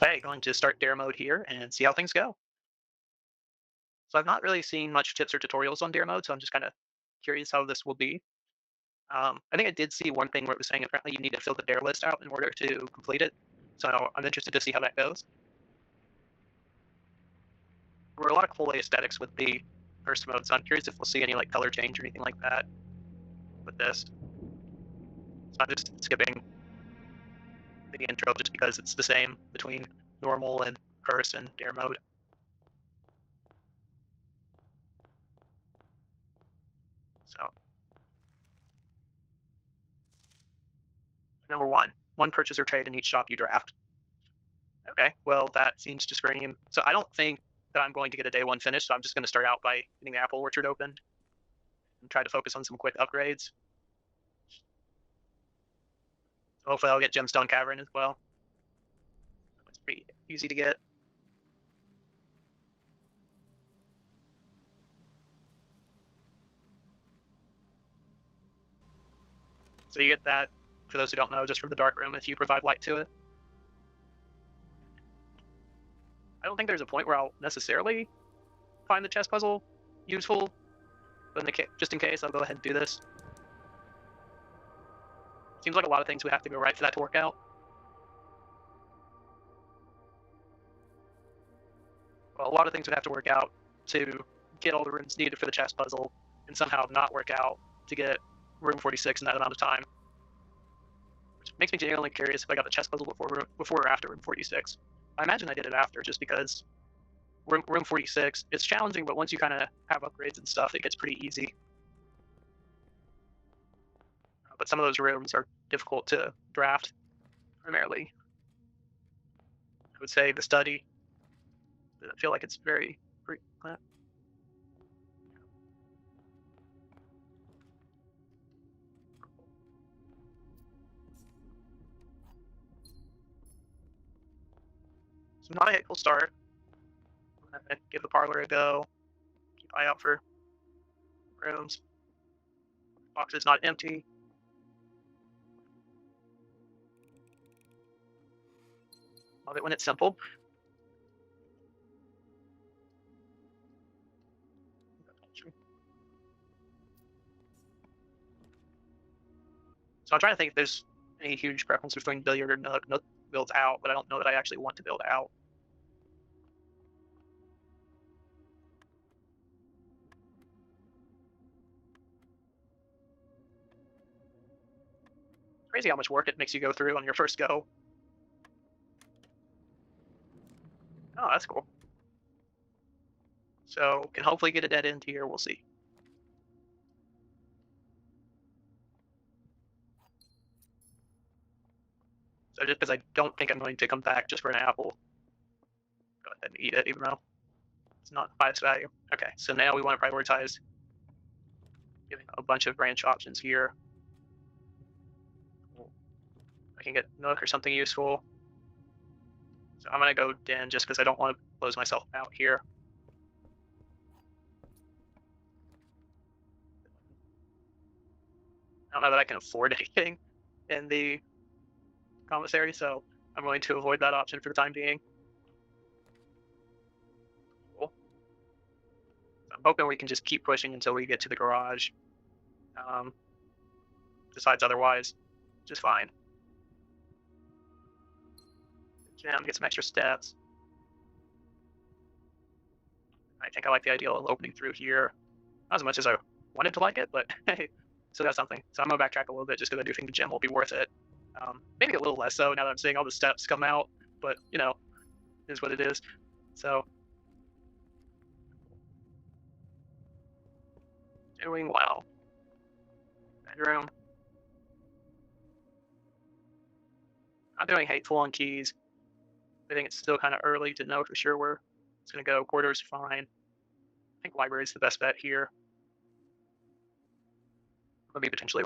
Okay, going to start dare mode here and see how things go. So I've not really seen much tips or tutorials on dare mode, so I'm just kind of curious how this will be. I think I did see one thing where it was saying apparently you need to fill the dare list out in order to complete it. So I'm interested to see how that goes. There were a lot of cool aesthetics with the first mode, so I'm curious if we'll see any like color change or anything like that with this. So I'm just skipping the intro just because it's the same between normal and curse and dare mode. So number one purchase or trade in each shop you draft. Okay, well, that seems to scream. So I don't think that I'm going to get a day one finish, so I'm just going to start out by getting the apple orchard open and try to focus on some quick upgrades. So hopefully I'll get Gemstone Cavern as well. It's pretty easy to get. So you get that, for those who don't know, just from the dark room if you provide light to it. I don't think there's a point where I'll necessarily find the chess puzzle useful, but just in case, I'll go ahead and do this. Seems like a lot of things would have to go right for that to work out. Well, a lot of things would have to work out to get all the rooms needed for the chess puzzle and somehow not work out to get room 46 in that amount of time. Which makes me genuinely curious if I got the chess puzzle before or after room 46. I imagine I did it after, just because room 46, it's challenging, but once you kind of have upgrades and stuff, it gets pretty easy. But some of those rooms are difficult to draft, primarily. I would say the study. I feel like it's very... So not a hateful start. I'm going to give the parlor a go. Keep an eye out for rooms. Box is not empty. Love it when it's simple. So I'm trying to think if there's any huge preference between billiard or nook. Nook builds out, but I don't know that I actually want to build out. Crazy how much work it makes you go through on your first go. Oh, that's cool. So can hopefully get a dead end here. We'll see. So just because I don't think I'm going to come back just for an apple, go ahead and eat it, even though it's not the highest value. Okay, so now we want to prioritize giving a bunch of branch options here. I can get Nook or something useful. So I'm going to go Den just because I don't want to close myself out here. I don't know that I can afford anything in the commissary, so I'm going to avoid that option for the time being. Cool. I'm hoping we can just keep pushing until we get to the garage. Decides otherwise, just fine. Gem, get some extra steps. I think I like the idea of opening through here. Not as much as I wanted to like it, but hey, still got something. So I'm going to backtrack a little bit just because I do think the gem will be worth it. Maybe a little less so now that I'm seeing all the steps come out, but you know, it is what it is. So doing well. Bedroom. Not doing hateful on keys. I think it's still kind of early to know for sure where it's going to go. Corridor's fine. I think library's the best bet here. Maybe potentially.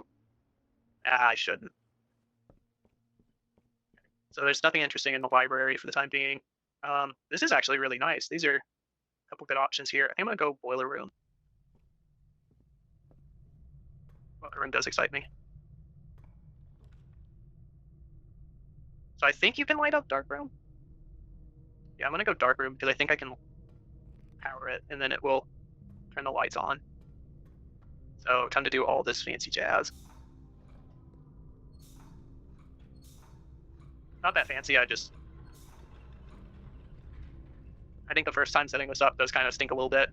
I shouldn't. So there's nothing interesting in the library for the time being. This is actually really nice. These are a couple good options here. I think I'm going to go boiler room. Boiler room does excite me. So I think you can light up dark room. Yeah, I'm gonna go dark room because I think I can power it, and then it will turn the lights on. So time to do all this fancy jazz. Not that fancy. I think the first time setting this up does kind of stink a little bit.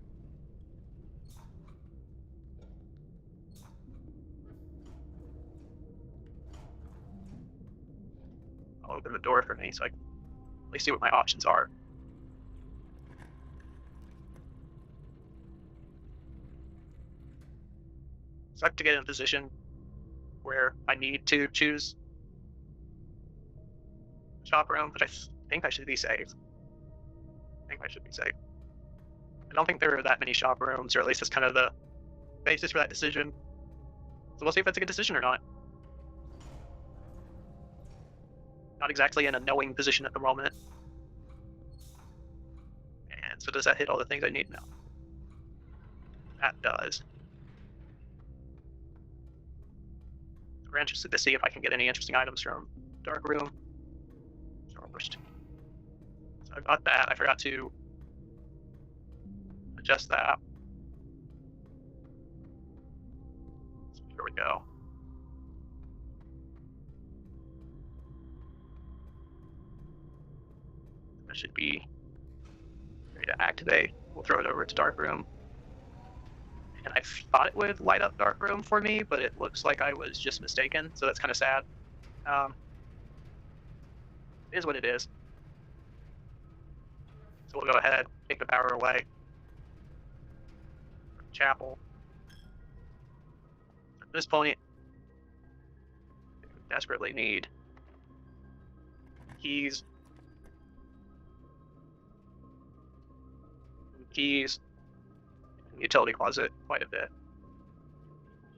I'll open the door for me so I can at least see what my options are. So I have to get in a position where I need to choose shop room, but I think I should be safe. I don't think there are that many shop rooms, or at least that's kind of the basis for that decision. So we'll see if that's a good decision or not. Not exactly in a knowing position at the moment. And so does that hit all the things I need now? That does. We're interested to see if I can get any interesting items from Dark Room. So I got that. I forgot to adjust that. So here we go. That should be ready to activate. We'll throw it over to Dark Room. And I thought it would light up Dark Room for me, but it looks like I was just mistaken, so that's kind of sad. It is what it is. So we'll go ahead, take the power away. Chapel. At this point, we desperately need keys. Utility closet quite a bit.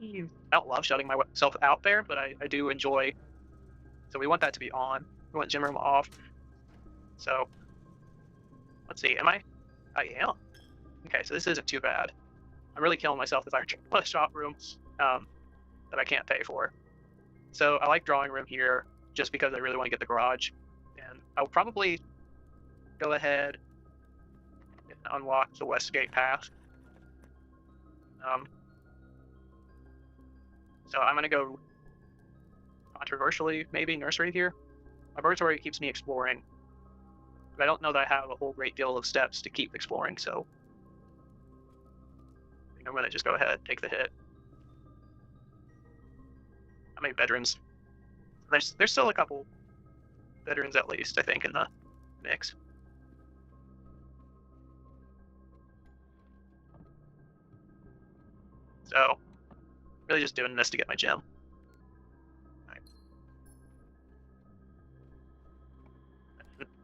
I don't love shutting myself out there, but I do enjoy. So we want that to be on. We want gym room off. So let's see. Am I? I am. Okay, so this isn't too bad. I'm really killing myself if I shop room that I can't pay for. So I like drawing room here just because I really want to get the garage, and I'll probably go ahead and unlock the Westgate path. So I'm gonna go controversially, maybe nursery here. Laboratory keeps me exploring, but I don't know that I have a whole great deal of steps to keep exploring, so I think I'm gonna just go ahead, take the hit. How many bedrooms? There's still a couple bedrooms at least, I think, in the mix. So, really just doing this to get my gem. Right.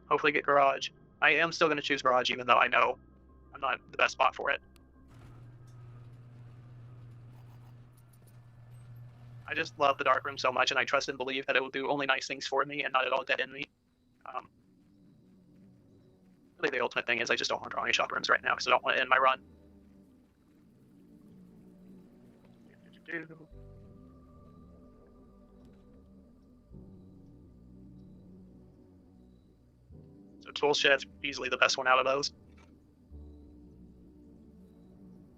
Hopefully get garage. I am still going to choose garage, even though I know I'm not the best spot for it. I just love the dark room so much, and I trust and believe that it will do only nice things for me and not at all dead end me. Really, the ultimate thing is I just don't want to draw any shop rooms right now because I don't want to end my run. So tool shed's easily the best one out of those.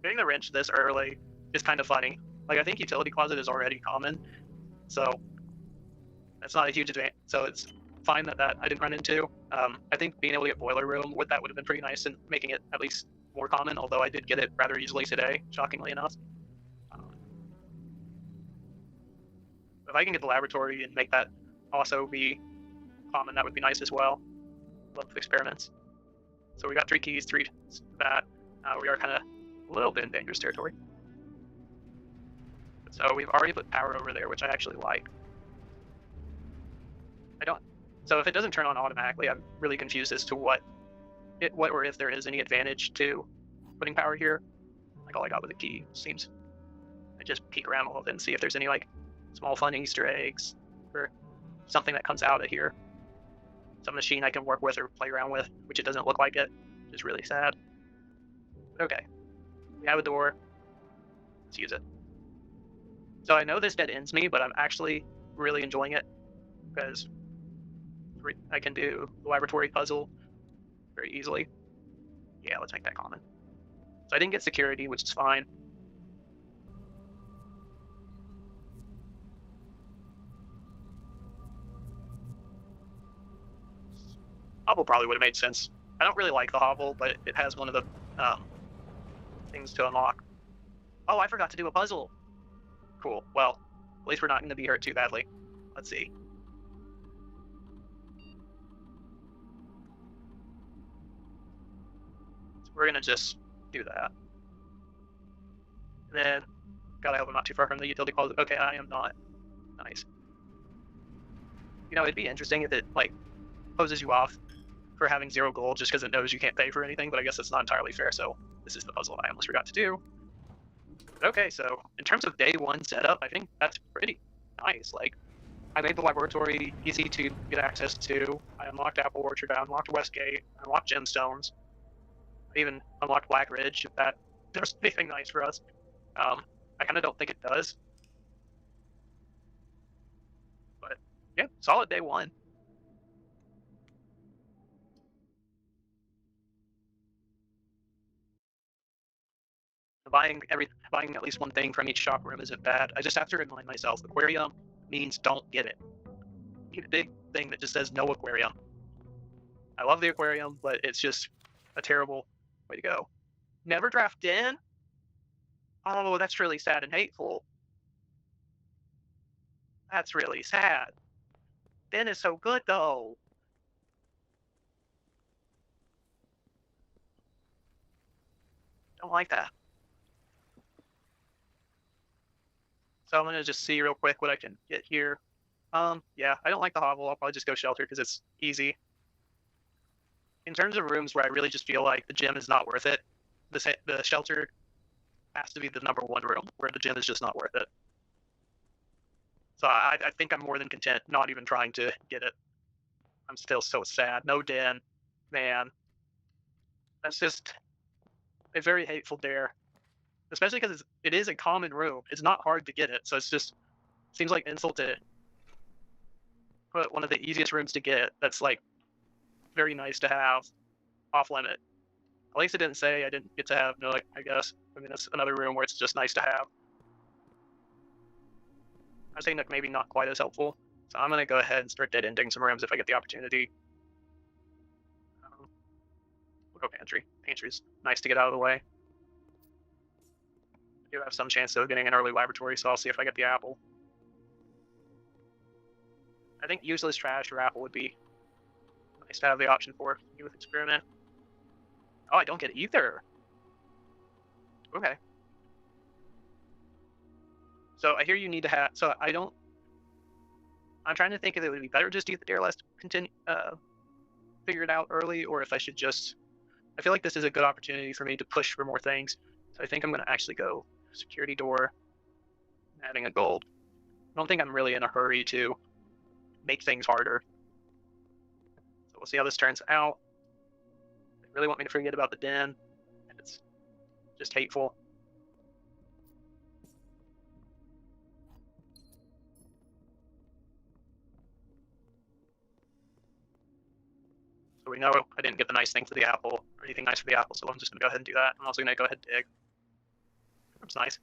Getting the wrench this early is kind of funny. Like, I think utility closet is already common, so that's not a huge advantage. So it's fine that I didn't run into. I think being able to get boiler room with that would have been pretty nice and making it at least more common, although I did get it rather easily today, shockingly enough. If I can get the laboratory and make that also be common, that would be nice as well. Love experiments. So we got 3 keys, 3 that. We are kind of a little bit in dangerous territory. So we've already put power over there, which I actually like. So if it doesn't turn on automatically, I'm really confused as to what or if there is any advantage to putting power here. Like, all I got was a key. Seems I just peek around a little bit and see if there's any like small fun Easter eggs or something that comes out of here. Some machine I can work with or play around with, which it doesn't look like it, which is really sad. But okay, we have a door. Let's use it. So I know this dead ends me, but I'm actually really enjoying it because I can do the laboratory puzzle very easily. Yeah, let's make that common. So I didn't get security, which is fine. Hovel probably would have made sense. I don't really like the hovel, but it has one of the things to unlock. Oh, I forgot to do a puzzle. Cool. Well, at least we're not going to be hurt too badly. Let's see. So we're going to just do that. And then, God, I hope I'm not too far from the utility closet. Okay, I am not. Nice. You know, it'd be interesting if it, like, poses you off for having 0 gold just because it knows you can't pay for anything, but I guess that's not entirely fair, so this is the puzzle I almost forgot to do. But okay, so in terms of day 1 setup, I think that's pretty nice. Like, I made the laboratory easy to get access to. I unlocked Apple Orchard, I unlocked Westgate, I unlocked Gemstones. I even unlocked Black Ridge, if that does anything nice for us. I kind of don't think it does. But, yeah, solid day 1. Buying at least one thing from each shop room isn't bad. I just have to remind myself, aquarium means don't get it. You need a big thing that just says no aquarium. I love the aquarium, but it's just a terrible way to go. Never draft in? Oh, that's really sad and hateful. That's really sad. Den is so good, though. Don't like that. So I'm gonna just see real quick what I can get here. Yeah, I don't like the hovel. I'll probably just go shelter because it's easy. In terms of rooms where I really just feel like the gym is not worth it, the shelter has to be the #1 room where the gym is just not worth it. So I think I'm more than content not even trying to get it. I'm still so sad. No den, man. That's just a very hateful dare. Especially because it is a common room. It's not hard to get it, so it's just seems like insult to put one of the easiest rooms to get that's like very nice to have off limit. At least it didn't say I didn't get to have no, I guess. I mean, that's another room where it's just nice to have. I'm saying that maybe not quite as helpful. So I'm going to go ahead and start dead ending some rooms if I get the opportunity. We'll go pantry. Pantry's nice to get out of the way. I do have some chance of getting an early laboratory, so I'll see if I get the apple. I think useless trash or apple would be nice to have the option for youth experiment. Oh, I don't get either. Okay. So I hear you need to have. So I don't. I'm trying to think if it would be better just to get the dare list figure it out early, or if I should just. I feel like this is a good opportunity for me to push for more things. So I think I'm going to actually go security door, adding a gold. I don't think I'm really in a hurry to make things harder. So we'll see how this turns out. They really want me to forget about the den, and it's just hateful. So we know I didn't get the nice thing for the apple, or anything nice for the apple, so I'm just going to go ahead and do that. I'm also going to go ahead and dig. That's nice.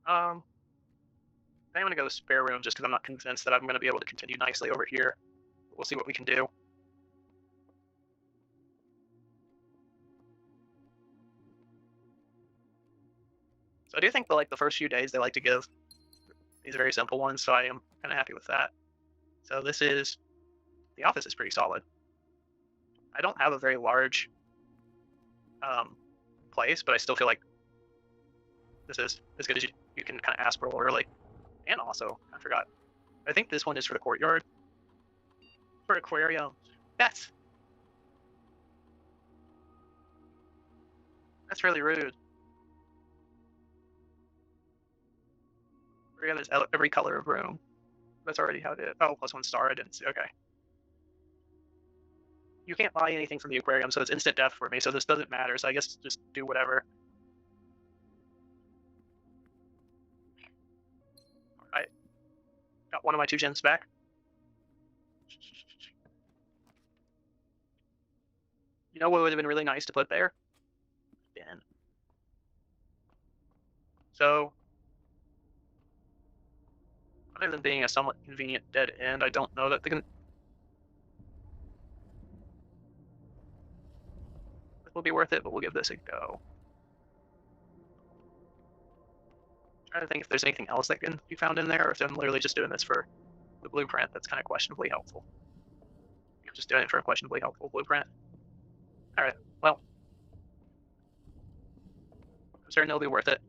I'm going to go spare room just because I'm not convinced that I'm going to be able to continue nicely over here. We'll see what we can do. So I do think the first few days they like to give these very simple ones, so I am kind of happy with that. So this is, the office is pretty solid. I don't have a very large place, but I still feel like this is as good as you can kind of ask for early. And also, I forgot, I think this one is for the courtyard. For aquarium. That's really rude. There's every color of room. That's already how it is. Oh, +1 star, I didn't see. Okay. You can't buy anything from the aquarium, so it's instant death for me, so this doesn't matter, so I guess just do whatever. Alright. Got got one of my 2 gems back. You know what would have been really nice to put there? Den. So, other than being a somewhat convenient dead end, I don't know that it will be worth it, but we'll give this a go. Trying to think if there's anything else that can be found in there, or if I'm literally just doing this for the blueprint that's kind of questionably helpful. I'm just doing it for a questionably helpful blueprint. Alright, well. I'm certain it'll be worth it.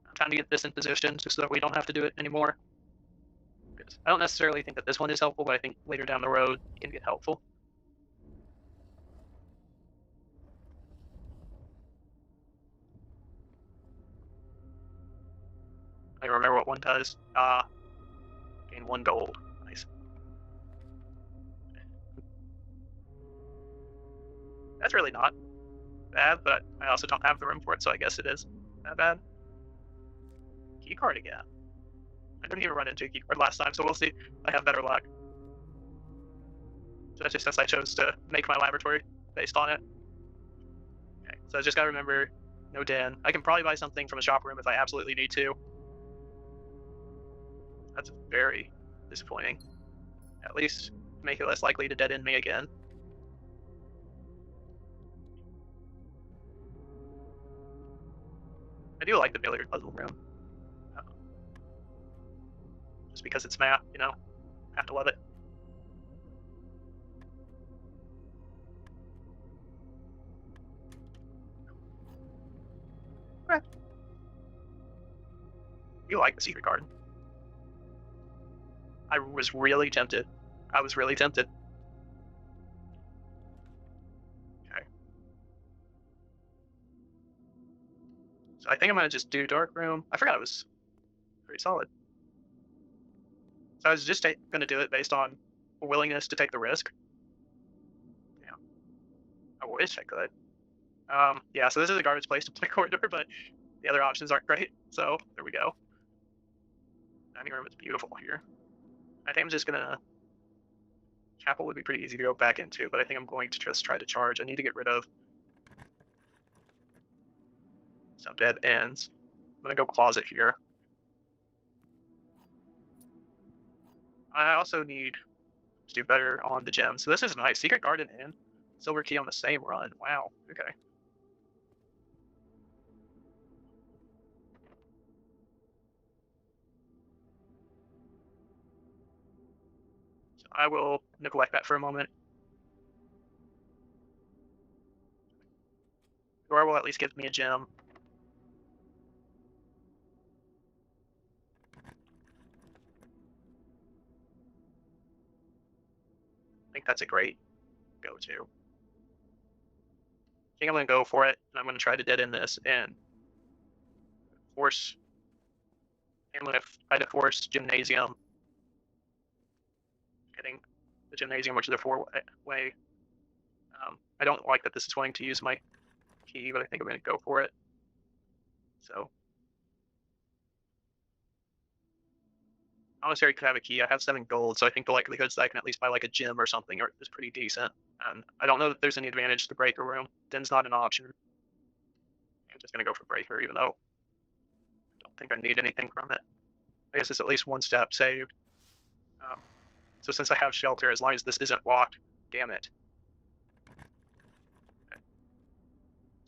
I'm trying to get this in position just so that we don't have to do it anymore. Because I don't necessarily think that this one is helpful, but I think later down the road it can get helpful. I remember what one does. Gain 1 gold. Nice. That's really not bad, but I also don't have the room for it, so I guess it is that bad. Keycard again. I didn't even run into a keycard last time, so we'll see if I have better luck. So that's just since I chose to make my laboratory based on it. Okay, so I just gotta remember, no den. I can probably buy something from a shop room if I absolutely need to. That's very disappointing. At least make it less likely to dead end me again. I do like the billiard puzzle room. Just because it's math, you know? Have to love it. Okay. You like the secret garden. I was really tempted. I was really tempted. Okay. So I think I'm gonna just do dark room. I forgot it was pretty solid. So I was just gonna do it based on willingness to take the risk. Yeah. I wish I could. Yeah, so this is a garbage place to play corridor, but the other options aren't great. So there we go. Dining room is beautiful here. I think I'm just gonna. Chapel would be pretty easy to go back into, but I think I'm going to just try to charge. I need to get rid of some dead ends. I'm gonna go closet here. I also need to do better on the gems. So this is nice. Secret Garden and Silver Key on the same run. Wow. Okay. So I will neglect that for a moment. Or will at least give me a gem. I think that's a great go-to. I think I'm going to go for it, and I'm going to try to dead end this and force. I'm going to try to force Gymnasium. Getting the Gymnasium, which is a 4-way. I don't like that this is wanting to use my key, but I think I'm going to go for it. So. Monastery could have a key. I have 7 gold, so I think the likelihoods that I can at least buy like a gym or something is pretty decent. And I don't know that there's any advantage to Breaker Room. Den's not an option. I'm just going to go for Breaker, even though I don't think I need anything from it. I guess it's at least 1 step saved. So since I have Shelter, as long as this isn't locked, damn it. Okay.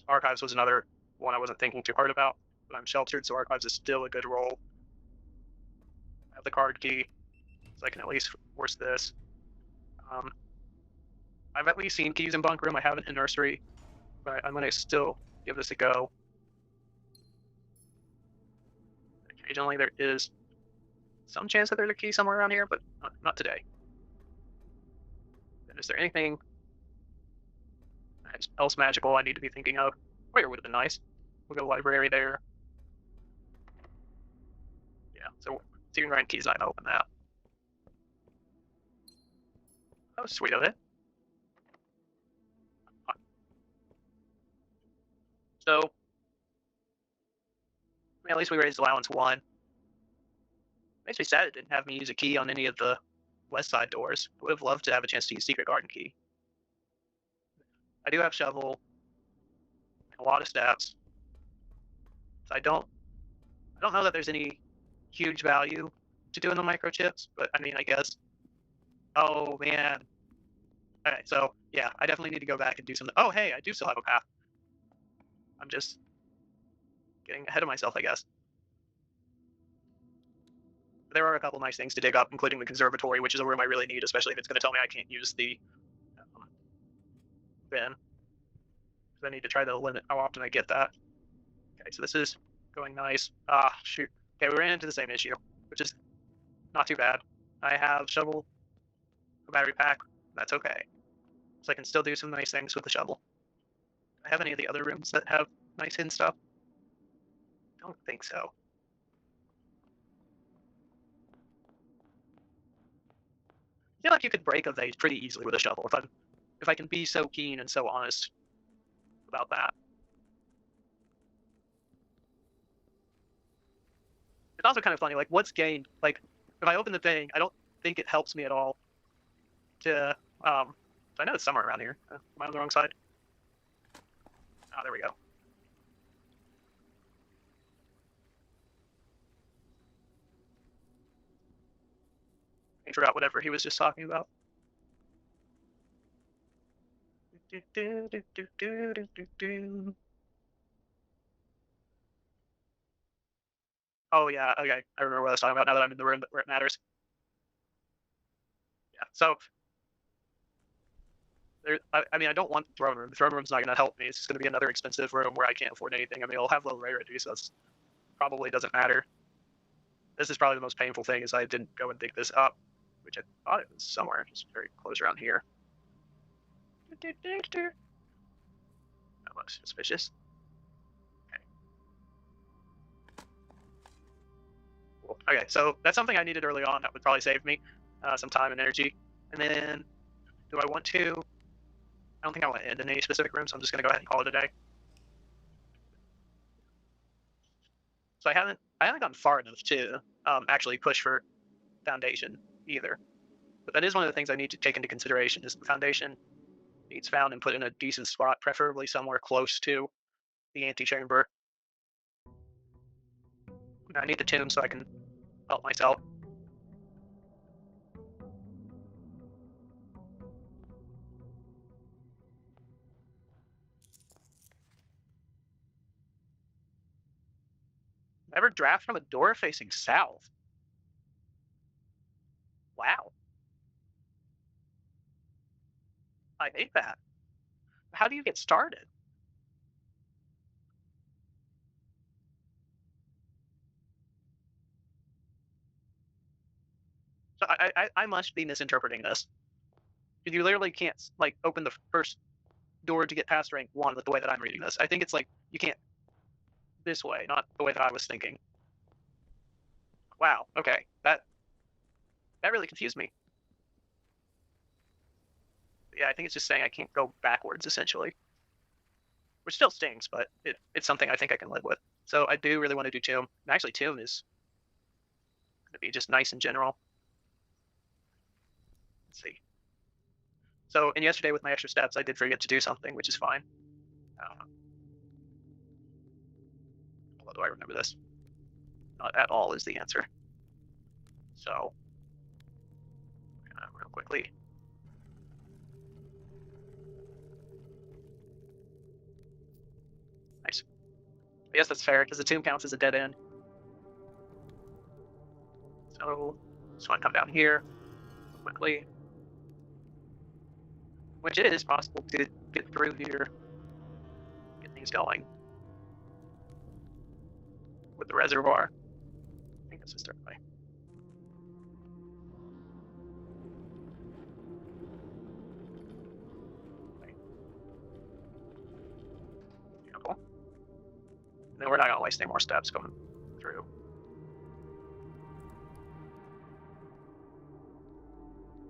Archives was another one I wasn't thinking too hard about, but I'm sheltered, so Archives is still a good roll. I have the card key, so I can at least force this. I've at least seen keys in Bunk Room. I haven't in Nursery, but I'm going to still give this a go. Occasionally there is some chance that there's a key somewhere around here, but not today. And is there anything else magical I need to be thinking of? Where would have been nice. We'll go library there. Yeah, so Secret Grind keys, I open that. Oh, sweet of it. So, I mean, at least we raised allowance 1. Makes me sad it didn't have me use a key on any of the west side doors. Would have loved to have a chance to use Secret Garden key. I do have shovel, a lot of steps. So I don't know that there's any huge value to doing the microchips, but I mean, I guess. Oh man. Okay, so yeah, I definitely need to go back and do something. Oh hey, I do still have a path. I'm just getting ahead of myself, I guess. There are a couple nice things to dig up, including the conservatory, which is a room I really need, especially if it's going to tell me I can't use the bin. Because I need to try to limit how often I get that. Okay, so this is going nice. Ah, shoot. Okay, we ran into the same issue, which is not too bad. I have shovel, a battery pack. That's okay. So I can still do some nice things with the shovel. Do I have any of the other rooms that have nice hidden stuff? Don't think so. I feel like you could break a vase pretty easily with a shovel if I can be so keen and so honest about that. It's also kind of funny, like what's gained? Like if I open the thing, I don't think it helps me at all to I know it's somewhere around here. Am I on the wrong side? Oh, there we go. I forgot whatever he was just talking about. Oh yeah, okay. I remember what I was talking about now that I'm in the room where it matters. Yeah, so I mean, I don't want the throne room. The throne room's not going to help me. It's just going to be another expensive room where I can't afford anything. I mean, it'll have low rarity, so it probably doesn't matter. This is probably the most painful thing, is I didn't go and dig this up, which I thought it was somewhere, just very close around here. That looks suspicious. Okay. Cool. Okay, so that's something I needed early on that would probably save me some time and energy. And then, do I want to? I don't think I want to end in any specific room, so I'm just going to go ahead and call it a day. So I haven't gone far enough to actually push for foundation either. But that is one of the things I need to take into consideration, is the foundation needs found and put in a decent spot, preferably somewhere close to the antechamber. I need the tomb so I can help myself. Never draft from a door facing south. Wow. I hate that. How do you get started? So I must be misinterpreting this. Because you literally can't like open the first door to get past rank 1 with the way that I'm reading this. I think it's like you can't this way, not the way that I was thinking. Wow. Okay. That really confused me. Yeah, I think it's just saying I can't go backwards, essentially. Which still stings, but it's something I think I can live with. So I do really want to do Tomb. And actually, Tomb is going to be just nice in general. Let's see. So, and yesterday with my extra steps, I did forget to do something, which is fine. Although, do I remember this? Not at all is the answer. So, real quickly. Nice. I guess that's fair, because the tomb counts as a dead end. So, just want to come down here quickly. Which it is possible to get through here, get things going with the reservoir. I think that's the start way. Beautiful. And then we're not going to waste any more steps going through.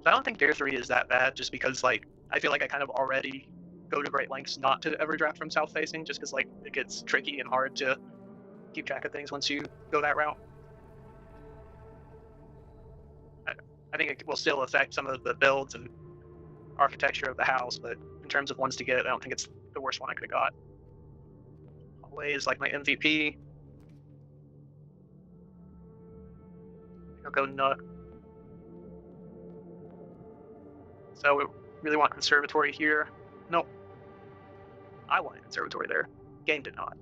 So I don't think Tier 3 is that bad, just because, like, I feel like I kind of already go to great lengths not to ever draft from south facing, just because, like, it gets tricky and hard to keep track of things once you go that route. I think it will still affect some of the builds and architecture of the house, but in terms of ones to get, I don't think it's the worst one I could have got. Always like my MVP. I'll go Nook. So we really want conservatory here. Nope. I wanted conservatory there. Game did not.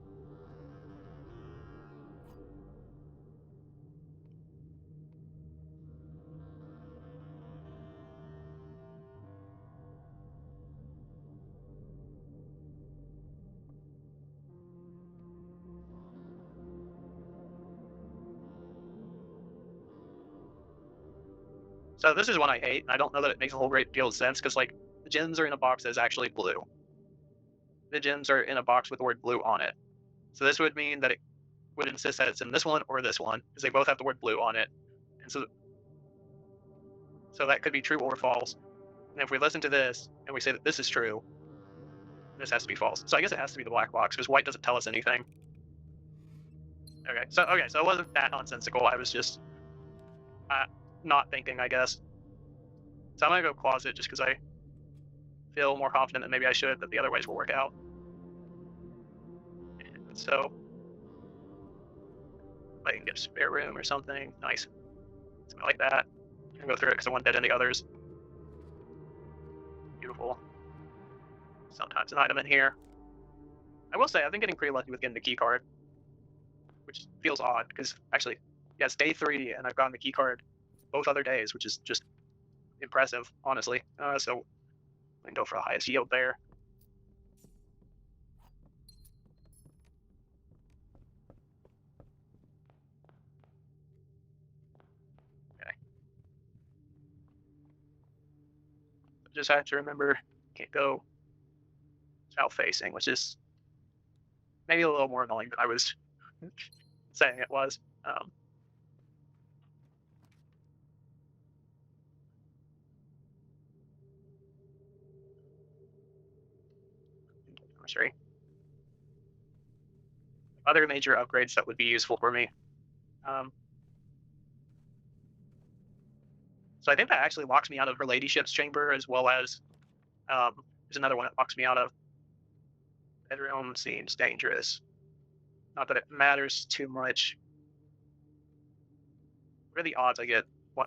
So this is one I hate, and I don't know that it makes a whole great deal of sense, because like the gems are in a box that is actually blue. The gems are in a box with the word blue on it. So this would mean that it would insist that it's in this one or this one, because they both have the word blue on it. And so that could be true or false. And if we listen to this and we say that this is true, this has to be false. So I guess it has to be the black box, because white doesn't tell us anything. Okay, so it wasn't that nonsensical. I was just not thinking, I guess. So I'm gonna go closet just because I feel more confident than maybe I should that the other ways will work out. And so I can get a spare room or something. Nice. Something like that. I'm gonna go through it because I want dead end the others. Beautiful. Sometimes an item in here. I will say I've been getting pretty lucky with getting the key card, which feels odd because actually, yeah, it's day 3 and I've gotten the key card both other days, which is just impressive, honestly. So I can go for the highest yield there. Okay. Just have to remember, can't go south facing, which is maybe a little more annoying than I was saying it was. Sorry. Other major upgrades that would be useful for me. So I think that actually locks me out of her ladyship's chamber, as well as there's another one that locks me out of. Bedroom seems dangerous. Not that it matters too much. What are the odds I get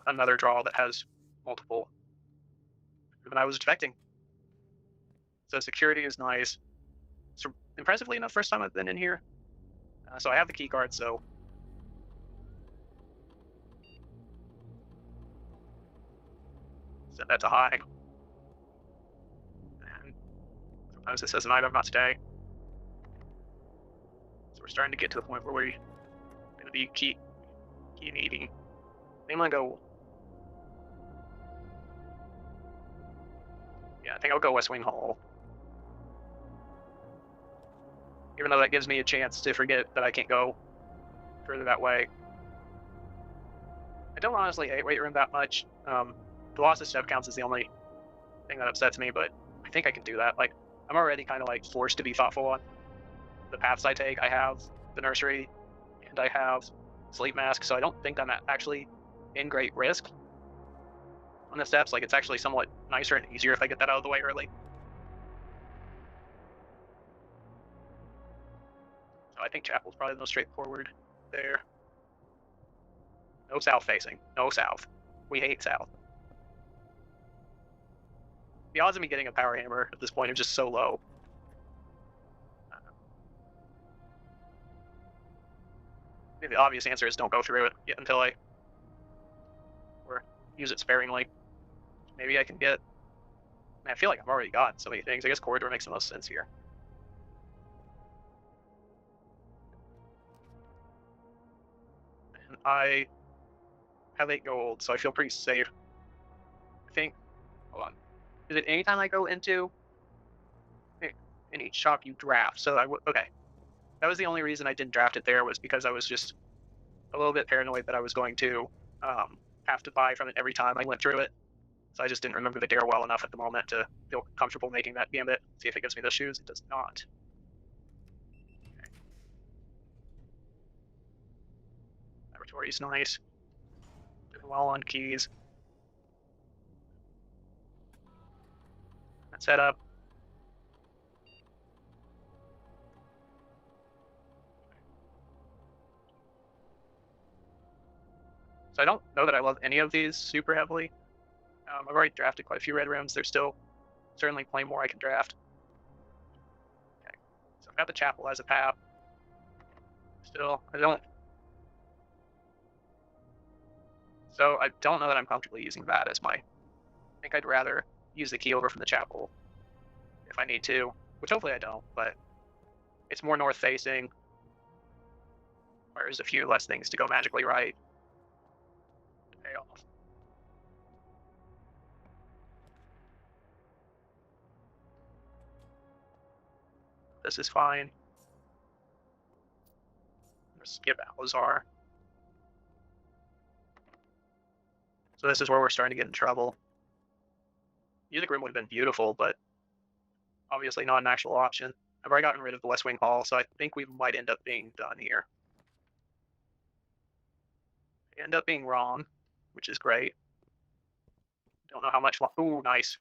another draw that has multiple than I was expecting? So security is nice. So impressively enough, first time I've been in here. So I have the key card, so set that to high. And sometimes it says an item not today. So we're starting to get to the point where we're going to be key needing. I think I'm going to go. Yeah, I think I'll go West Wing Hall. Even though that gives me a chance to forget that I can't go further that way. I don't honestly hate Weight Room that much. The loss of step counts is the only thing that upsets me, but I think I can do that. Like, I'm already kind of like forced to be thoughtful on the paths I take. I have the nursery, and I have sleep mask, so I don't think I'm actually in great risk on the steps. Like, it's actually somewhat nicer and easier if I get that out of the way early. So I think Chapel's probably the most straightforward there. No south facing. No south. We hate south. The odds of me getting a power hammer at this point are just so low. The obvious answer is don't go through it until or use it sparingly. Maybe I can get. I feel like I've already gotten so many things. I guess corridor makes the most sense here. And I have 8 gold, so I feel pretty safe. I think. Hold on. Is it anytime I go into any shop you draft? So okay. That was the only reason I didn't draft it there, was because I was just a little bit paranoid that I was going to have to buy from it every time I went through it. So I just didn't remember the dare well enough at the moment to feel comfortable making that gambit. See if it gives me the shoes. It does not. Okay. Laboratory is nice. Doing well on keys. set up. So I don't know that I love any of these super heavily. I've already drafted quite a few red rooms. There's still certainly plenty more I can draft. Okay. So I've got the chapel as a path. Still, I don't. So I don't know that I'm comfortably using that as my. I think I'd rather use the key over from the chapel if I need to, which hopefully I don't, but it's more north facing. Or there's a few less things to go magically right. Pay off. This is fine. Skip Alazar. So this is where we're starting to get in trouble. Music Room would have been beautiful, but obviously not an actual option. I've already gotten rid of the West Wing Hall, so I think we might end up being done here. We end up being wrong, which is great. Don't know how much. Ooh, nice.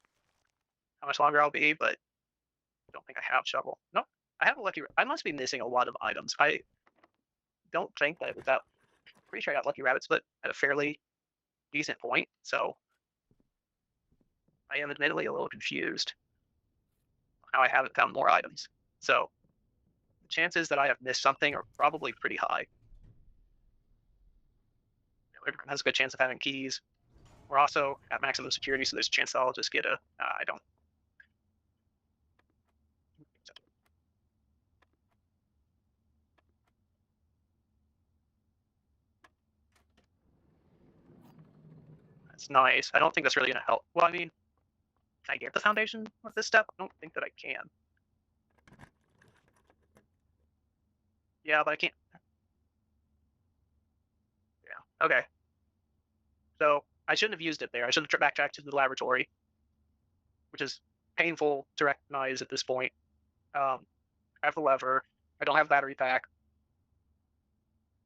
How much longer I'll be, but don't think I have shovel. Nope, I have a lucky. I must be missing a lot of items. I don't think that it was that. Pretty sure I got Lucky Rabbit Split at a fairly decent point, so I am admittedly a little confused how I haven't found more items. So the chances that I have missed something are probably pretty high. Everyone has a good chance of having keys. We're also at maximum security, so there's a chance that I'll just get a. I don't. That's nice. I don't think that's really going to help. Well, I mean, can I get the foundation with this step? I don't think that I can. Yeah, but I can't. Yeah, okay. So I shouldn't have used it there. I should have backtracked to the laboratory, which is painful to recognize at this point. I have the lever. I don't have battery pack.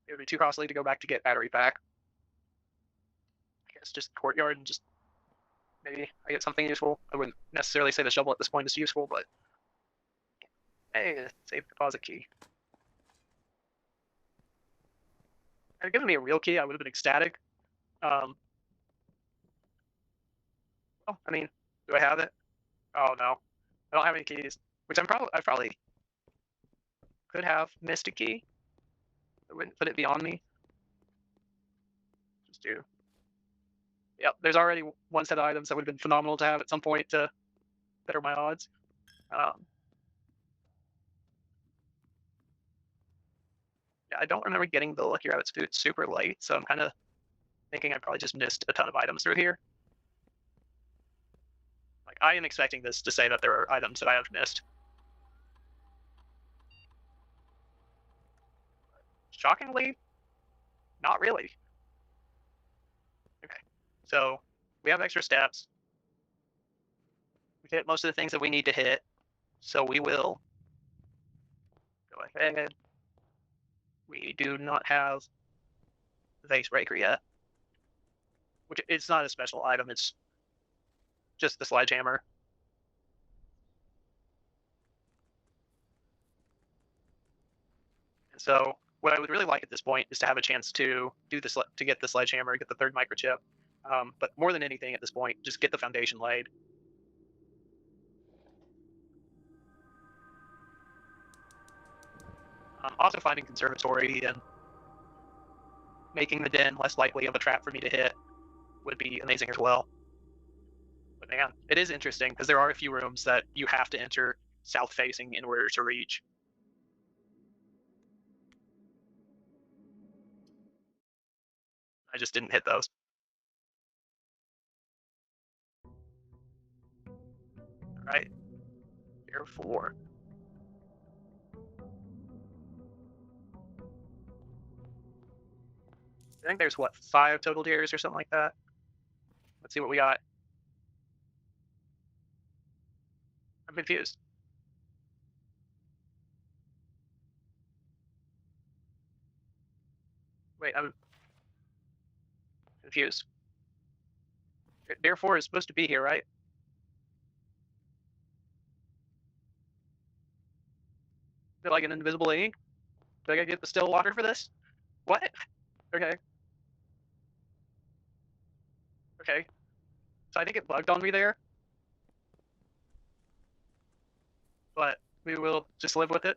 It would be too costly to go back to get battery pack. I guess just courtyard and just maybe I get something useful. I wouldn't necessarily say the shovel at this point is useful, but hey, save deposit key. Had it given me a real key, I would have been ecstatic. Oh, I mean, do I have it? Oh no, I don't have any keys. Which I probably could have missed a key. I wouldn't put it beyond me. Just do. Yep, there's already one set of items that would have been phenomenal to have at some point to better my odds. Yeah, I don't remember getting the Lucky Rabbit's food super late, so I'm kind of thinking I probably just missed a ton of items through here. Like, I am expecting this to say that there are items that I have missed. Shockingly, not really. Okay, so we have extra steps. We've hit most of the things that we need to hit, so we will go ahead. We do not have the Vase Breaker yet, which it's not a special item, it's just the sledgehammer. And so what I would really like at this point is to have a chance to do this, to get the sledgehammer, get the third microchip. But more than anything at this point, just get the foundation laid. Also finding conservatory and making the den less likely of a trap for me to hit would be amazing as well. But man, it is interesting because there are a few rooms that you have to enter south facing in order to reach. I just didn't hit those. All right, here 4. I think there's what, 5 total tiers or something like that. Let's see what we got. I'm confused. Wait, I'm confused. Tier 4 is supposed to be here, right? Is it like an invisible ink? Do I gotta get the still water for this? What? Okay. Okay. So I think it bugged on me there, but we will just live with it.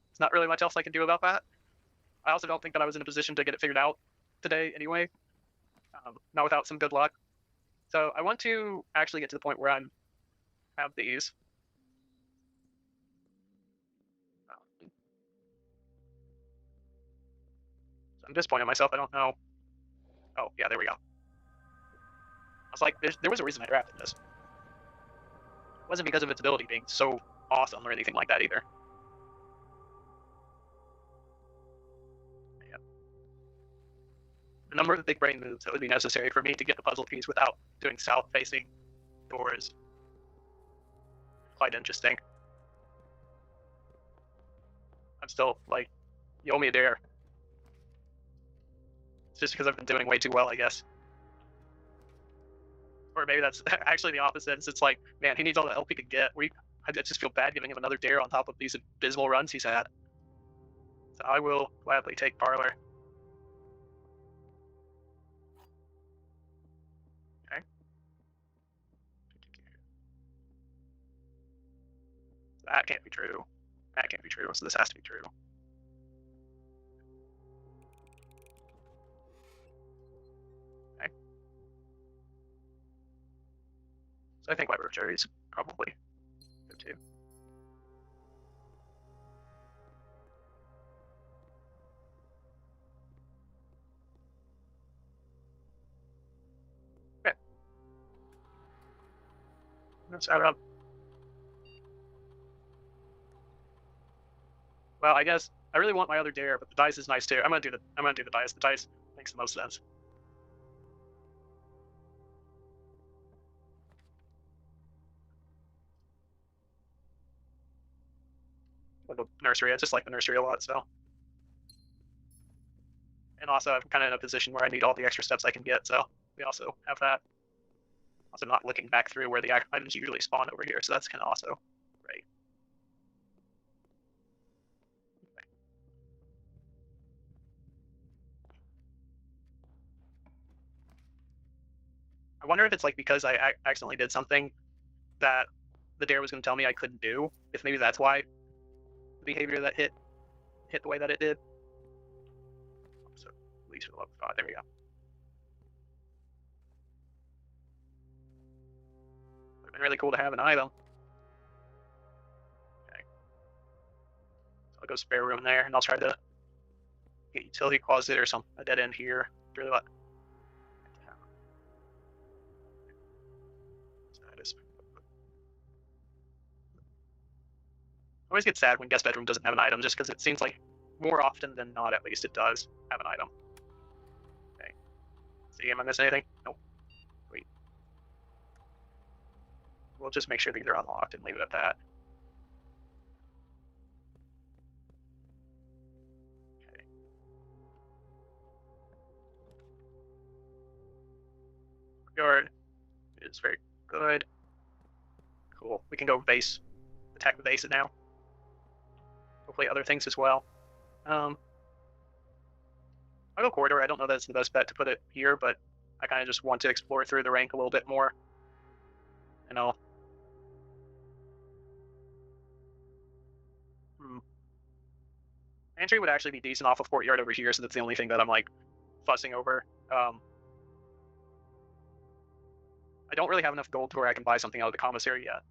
There's not really much else I can do about that. I also don't think that I was in a position to get it figured out today anyway, not without some good luck. So I want to actually get to the point where I have these. I'm disappointed in myself. I don't know. Oh, yeah, there we go. I was like, there was a reason I drafted this. It wasn't because of its ability being so awesome or anything like that either. Yeah. The number of big brain moves that would be necessary for me to get the puzzle piece without doing south-facing doors. Quite interesting. I'm still like, you owe me a dare. It's just because I've been doing way too well, I guess. Or maybe that's actually the opposite. It's like, man, he needs all the help he could get. I just feel bad giving him another dare on top of these abysmal runs he's had. So I will gladly take Parlor. Okay. That can't be true. That can't be true. So this has to be true. Okay. So I think White River Cherries probably good too. Okay. Let's add up. Well, I guess I really want my other dare, but the dice is nice too. I'm gonna do the dice. The dice makes the most sense. The nursery. I just like the nursery a lot, so. And also, I'm kind of in a position where I need all the extra steps I can get, so we also have that. Also, not looking back through where the items usually spawn over here, so that's kind of also great. Okay. I wonder if it's like because I accidentally did something that the dare was going to tell me I couldn't do. If maybe that's why the behavior that hit the way that it did. So at least for the level 5, there we go. Would have been really cool to have an item. Okay. So I'll go spare room there, and I'll try to get utility closet or a dead end here. Really what? I always get sad when guest bedroom doesn't have an item, just because it seems like more often than not, at least, it does have an item. Okay. See, am I missing anything? Nope. Wait. We'll just make sure these are unlocked and leave it at that. Okay. Guard is very good. Cool. We can go base, attack the base now. Hopefully other things as well. I'll go corridor. I don't know that it's the best bet to put it here, but I kind of just want to explore through the rank a little bit more. And I'll. Entry would actually be decent off of courtyard over here, so that's the only thing that I'm like fussing over. I don't really have enough gold to where I can buy something out of the commissary yet.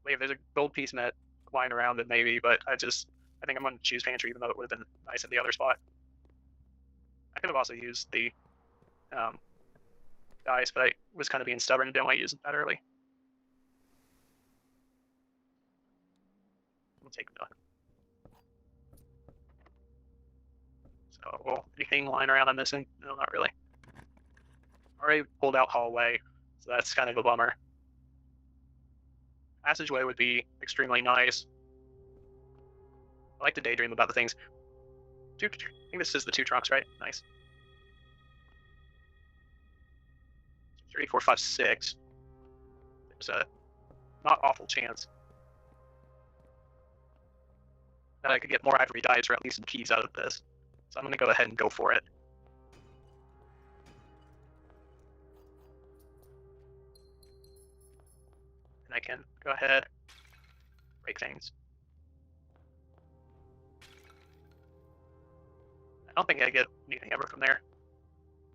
Like if there's a gold piece net lying around, then maybe, but I think I'm going to choose pantry, even though it would have been nice at the other spot. I could have also used the dice, but I was kind of being stubborn and didn't want to use it that early. We'll take the. So, anything lying around I'm missing? No, not really. Already pulled out hallway, so that's kind of a bummer. Passageway would be extremely nice. I like to daydream about the things. I think this is the 2 trunks, right? Nice. 3, 4, 5, 6. There's a not awful chance. that I could get more ivory dice or at least some keys out of this. So I'm going to go ahead and go for it. And I can go ahead, break things. I don't think I get anything ever from there.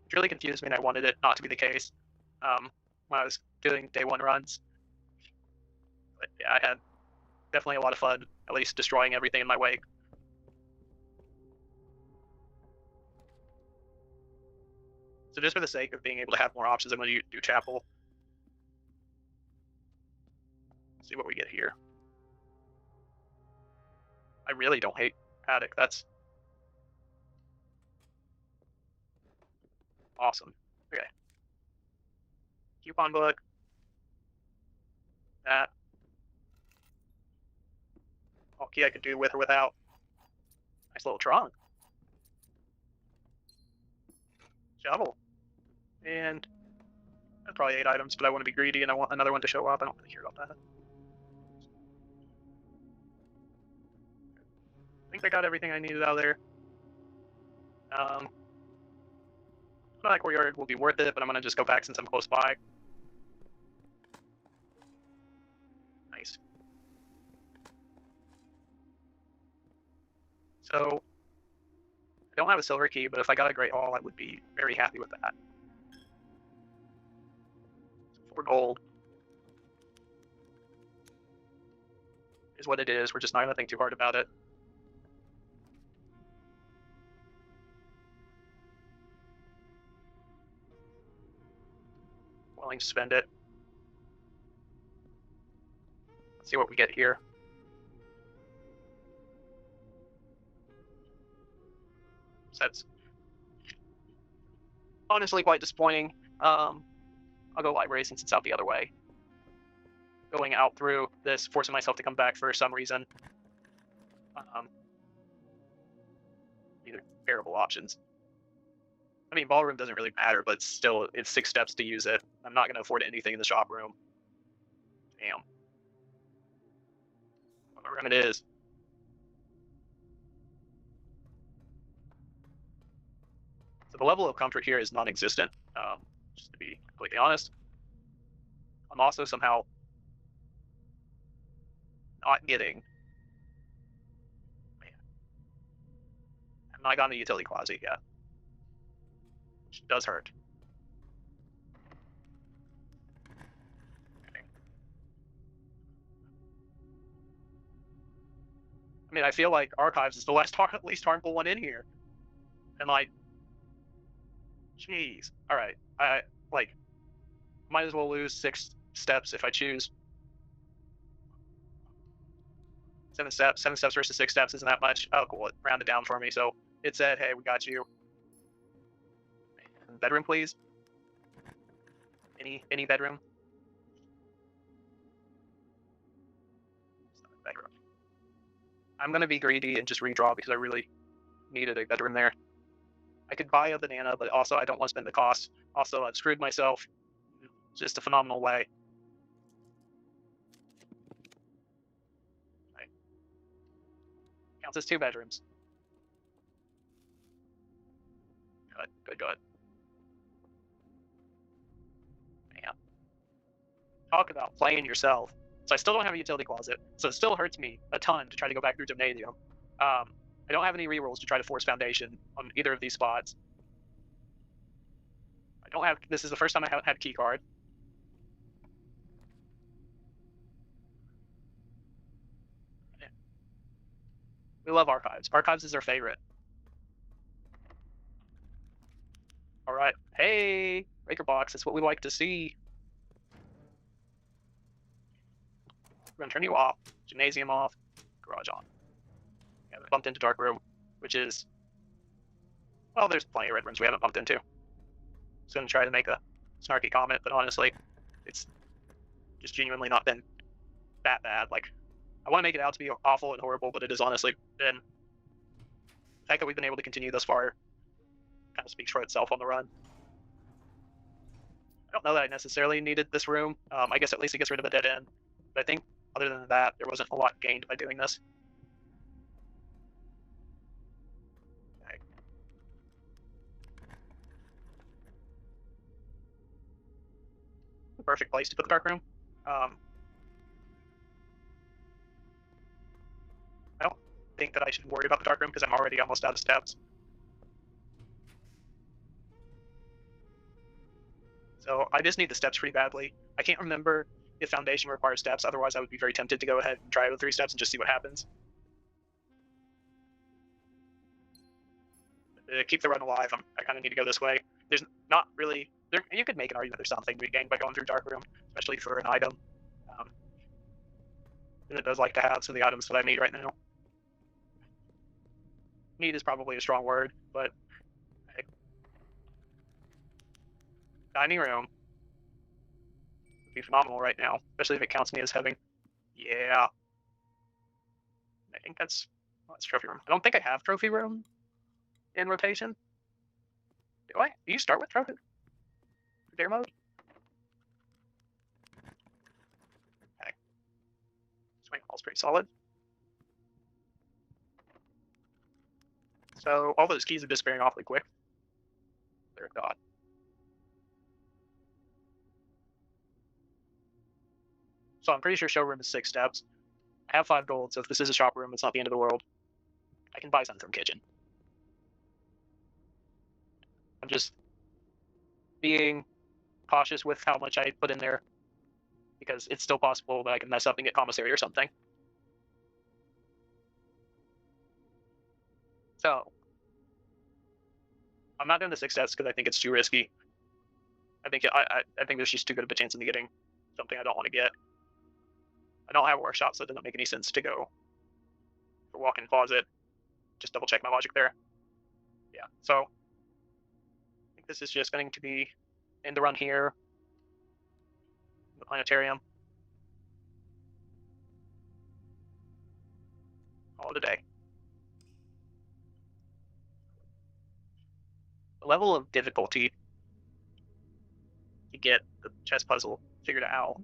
It really confused me, and I wanted it not to be the case when I was doing day one runs. But yeah, I had definitely a lot of fun, at least destroying everything in my wake. So just for the sake of being able to have more options, I'm going to do Chapel. See what we get here. I really don't hate Attic. That's awesome. Okay. Coupon book. That. All key I could do with or without. Nice little trunk. Shovel. And that's probably 8 items, but I want to be greedy and I want another one to show up. I don't really care about that. I think I got everything I needed out of there. Black Courtyard will be worth it, but I'm going to just go back since I'm close by. Nice. So, I don't have a silver key, but if I got a Great Hall, I would be very happy with that. 4 gold is what it is. We're just not going to think too hard about it. Willing to spend it. Let's see what we get here. So that's honestly quite disappointing. I'll go library since it's out the other way. Going out through this, forcing myself to come back for some reason. These are terrible options. I mean, ballroom doesn't really matter, but still, it's 6 steps to use it. I'm not going to afford anything in the shop room. Damn. What room it is. So the level of comfort here is non-existent, just to be completely honest. I'm also somehow not getting... Man. I've not gotten the utility closet yet. Which does hurt. Okay. I mean, I feel like Archives is the least harmful one in here. And like... Jeez. Alright. I, like... Might as well lose 6 steps if I choose. 7 steps. 7 steps versus 6 steps isn't that much. Oh, cool. It rounded down for me. So it said, hey, we got you. Bedroom, please. Any bedroom. Bedroom. I'm gonna be greedy and just redraw because I really needed a bedroom there. I could buy a banana, but also I don't want to spend the cost. Also, I've screwed myself. Just a phenomenal way. Right. Counts as 2 bedrooms. Good, good, good. Man. Talk about playing yourself. So I still don't have a utility closet, so it still hurts me a ton to try to go back through Gymnasium. I don't have any rerolls to try to force Foundation on either of these spots. I don't have... This is the first time I haven't had key card. We love Archives. Archives is our favorite. Alright. Hey! Breaker box. That's what we like to see. We're going to turn you off. Gymnasium off. Garage on. Yeah, we bumped into Dark Room, which is... Well, there's plenty of red rooms we haven't bumped into. I was going to try to make a snarky comment, but honestly, it's just genuinely not been that bad. Like, I want to make it out to be awful and horrible, but it has honestly been... The fact that we've been able to continue thus far kind of speaks for itself on the run. I don't know that I necessarily needed this room. I guess at least it gets rid of a dead end. But I think, other than that, there wasn't a lot gained by doing this. perfect place to put the dark room. I don't think that I should worry about the dark room because I'm already almost out of steps. So I just need the steps pretty badly. I can't remember if Foundation requires steps, otherwise I would be very tempted to go ahead and try it with 3 steps and just see what happens. Keep the run alive, I kind of need to go this way. There's not really... you could make an argument there's something to be gained by going through Dark Room, especially for an item. And it does like to have some of the items that I need right now. Need is probably a strong word, but... Hey. Dining room would be phenomenal right now, especially if it counts me as having... Yeah. I think that's trophy room. I don't think I have trophy room in rotation. Do I? Do you start with trophy? Dare mode? Okay. Swing hall's pretty solid. So all those keys are disappearing awfully quick. They're God. So I'm pretty sure showroom is 6 steps. I have 5 gold, so if this is a shop room, it's not the end of the world. I can buy something from kitchen. I'm just being cautious with how much I put in there, because it's still possible that I can mess up and get commissary or something. So I'm not doing the 6 steps because I think it's too risky. I think there's just too good of a chance of me getting something I don't want to get. I don't have a workshop, so it doesn't make any sense to go for walk-in closet. Just double check my logic there. Yeah, so I think this is just going to be in the run here. The planetarium. All today. The level of difficulty to get the chess puzzle figured out